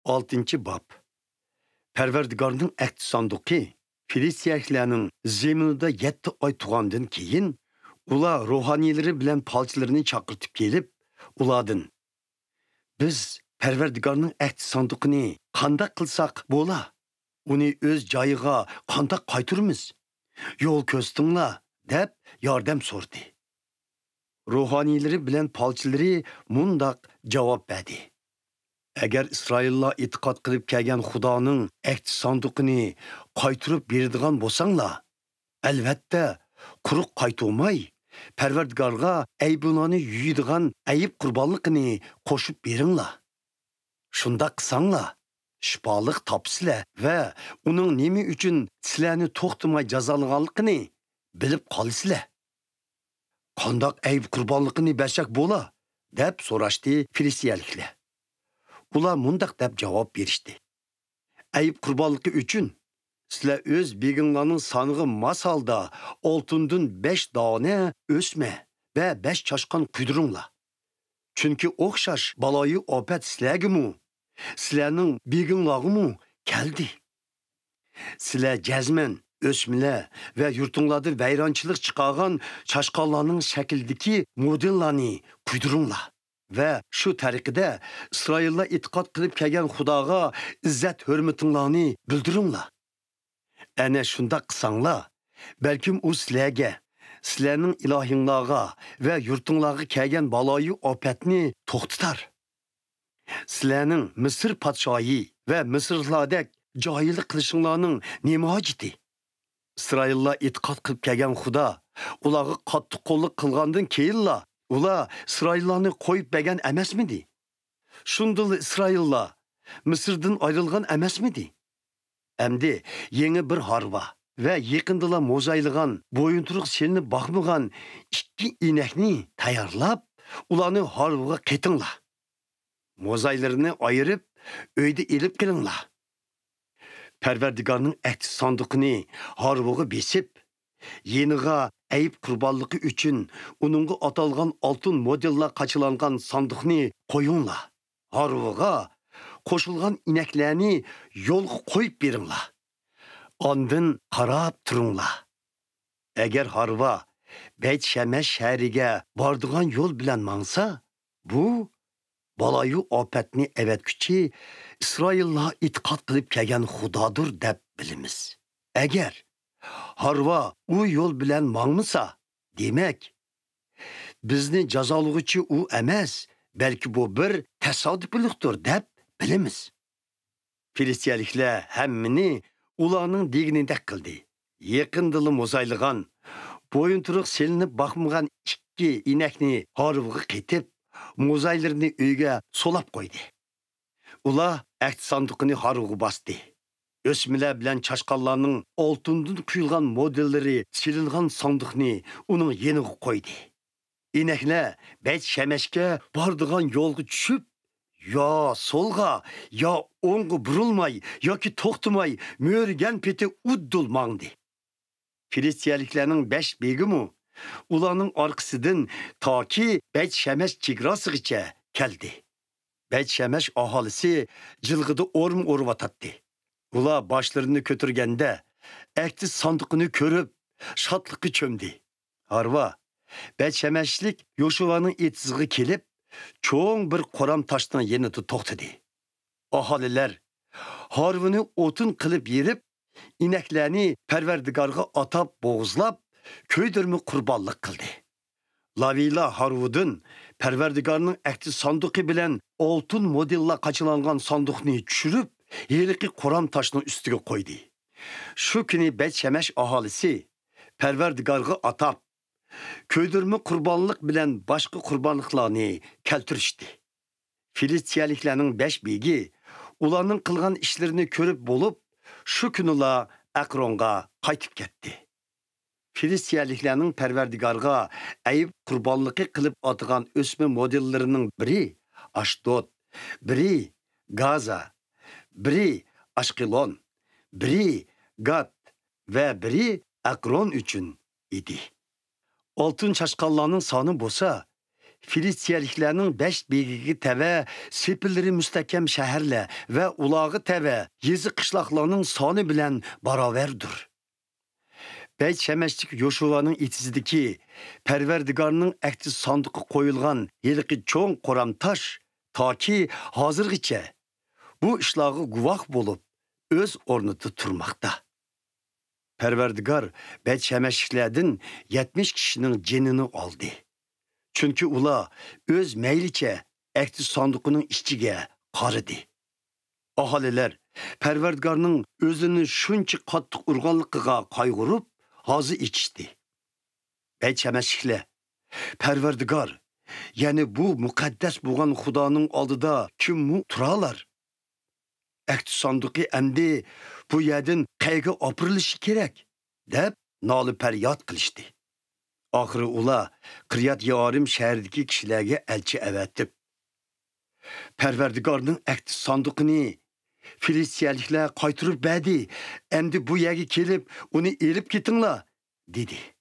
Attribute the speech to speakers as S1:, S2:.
S1: 6 bab. Perverdigarning ahd sanduqi Filisiyliklarning zeminida 7 oy turgandan keyin ular ruhoniylari bilan palchilarini chaqirtib kelib, ulardan biz Perverdigarning ahd sanduqini qanday qilsak bo'la? Uni o'z joyiga qanday qaytaramiz? Yo'l ko'rstinglar deb yordam so'rdi. Ruhoniylari bilan palchilari mundaq javob berdi. Agar Isroillar e'tiqod qilib kelgan Xudoning ahd sanduqini qaytarib beradigan bo'lsanglar, albatta quruq qaytolmay, Parvardigorga aybunoni yuyadigan ayib qurbonligini qo'shib beringlar. Shunda qilsanglar, shifoliq topsizlar va uning nima uchun sizlarni to'xtamay jazolaganligini bilib qolasizlar. Qandoq ayib qurbonligini bersak bo'la? deb so'rashdi Filistiyaliklar. Ular mundaq deb javob berishdi. Ayib qurbonligi uchun sizlar o'z beginglarning soniga mos holda oltindan 5 dona o'sma va 5 chashqon quydiringlar. Chunki o'xshash baloyi ofat sizlarga-mu, sizlarning beginglarga-mu keldi. Sizlar jazman o'smalar va yurtinglarda vayronchilik chiqargan chashqonlarning shakldagi modellarni quydiringlar. Ve şu tariqida İsraillar e'tiqod qilib kelgan Xudoga izzat hurmatinglarni bildiringlar. Ana shunda qilsanglar, balkim u sizlarga, sizlarning ilohinglarga va yurtinglarga kelgan baloyi ofatni to'xtatar. Sizlarning Misr podshoyi va Misrlardek johillik qilishinglarning nima hojati? İsraillar e'tiqod qilib kelgan Xudo ularga qattiq qo'llik qilgandan keyinlar ular İsraillarni qo'yib bergan emasmidi? Shundil İsraillar Misrdan ayrılgan emasmidi? Endi yangi bir harva va yaqindilar mo'zayligan bo'yinturuq selni boqmagan 2 inakni tayyorlab, ularni harvaga ketinglar. Mo'zaylarini ayirib, uyda elib kelinglar. Perverdigarning ahd sanduqini harvaga besib, yeniga ayib qurbonligi uchun uningga atalgan oltin modellar qachilangan sanduqni qo'yinglar. Harvaga qo'shilgan inaklarni yo'lga qo'yib beringlar. Ondan qarab turinglar. Agar harva Beyt Shemesh shahriga bordigan yo'l bilan mangsa, bu baloyi ofatni avatguchi İsroillar e'tiqod qilib kelgan Xudodir deb bilamiz. Agar harva u yo'l bilan mangmasa, demak, bizni jazolag'uchi u emas, balki bu bir tasodiflikdir deb bilamiz. Filistiyaliklar hammani ularning deginidek qildi. Yaqindili mo'zayligan, bo'yinturuq selinib boqmagan 2 inakni harvaga qetib, mo'zaylarni uyga solab qo'ydi. Ular ahd sanduqini harvaga bosdi. O'smilar bilan chashqonlarning oltindan quyilgan modellari silingan sanduqni uning yeniga qo'ydi. Inaklar Beyt Shemeshga bordigan yo'lga tushib, yo solga, yo o'ngga burilmay yoki to'xtamay mo'rgan peti uddul mangdi. Filistiyaliklarning 5 begimi ularning orqasidan toki Beyt Shemesh chegarasigacha keldi. Beyt Shemesh aholisi jilg'ida o'rim o'rvatadi. Ular başlarını kötürgende, ahd sanduqini ko'rib, şadlıqqa cho'mdi. Harva, Beyt Shemeshlik Yoshuva'nın etizig'i kelib, cho'ng bir qoram toshdan yenida to'xtadi. Aholilar harvini o'tin qilib yerib, inaklarni Parvardigorga atab bo'g'izlab, ko'ydirmi qurbonlik qildi. Laviylar harvudan Parvardigorning ahd sanduqi bilan oltin modellar qachilangan sanduqni tushirib, yeriqi qoram taşının üstüge koydu. Şu kuni Beyt Shemesh aholisi Parvardigorga atab, köydürme kurbanlık bilen başka kurbanlıklarını keltirişdi. Filistiyaliklarning 5 begi ularning qilgan işlerini ko'rib bo'lib, şu kunula Akronga qaytib ketdi. Filistiyaliklarning Parvardigorga ayib qurbonligi qilib atgan o'sma modellarining biri Ashdod, biri Gaza, biri Ashkelon, biri Gat ve biri Akron üçün idi. Oltin çaşqallarının sonu bolsa, Filistiyaliklarning 5 begigi tava, sepillari mustahkam shaharlar va ulog'i tava, yezi qishloqlarning soni bilan barobardir. Beyt Şemeslik Yoşuva'nın itizidiki Perverdigar'nın ekti sandıkı koyulgan yeliki çoğun koram taş ta ki hazırgıça bu işlağı guvak bulup öz ornuda turmakta. Perverdigar Beyt Şemesliklerden 70 kişinin cenini aldı. Çünkü ula öz meyliçe ekti sandıkının işçige qarıdı. Ahaliler Perverdigar'ın özünü şunçı kattık urganlıkıga kaygırıp hazı içti. Beyt Şemeslikler, Perverdigar, yani bu mukaddes buğan Xudanın aldıda kim mu turalar? Ekti sandıkı endi bu yerden qayga apırılışı gerek, deb nalı peryat kılıştı. Ahırı ula Kiryat Yarim şehrdeki kişilerge elçi evetip, Perverdigar'ın ekti sandıkını Filistiyaliklar qaytırıp berdi, endi bu yerge kelip onu elip ketinglar, dedi.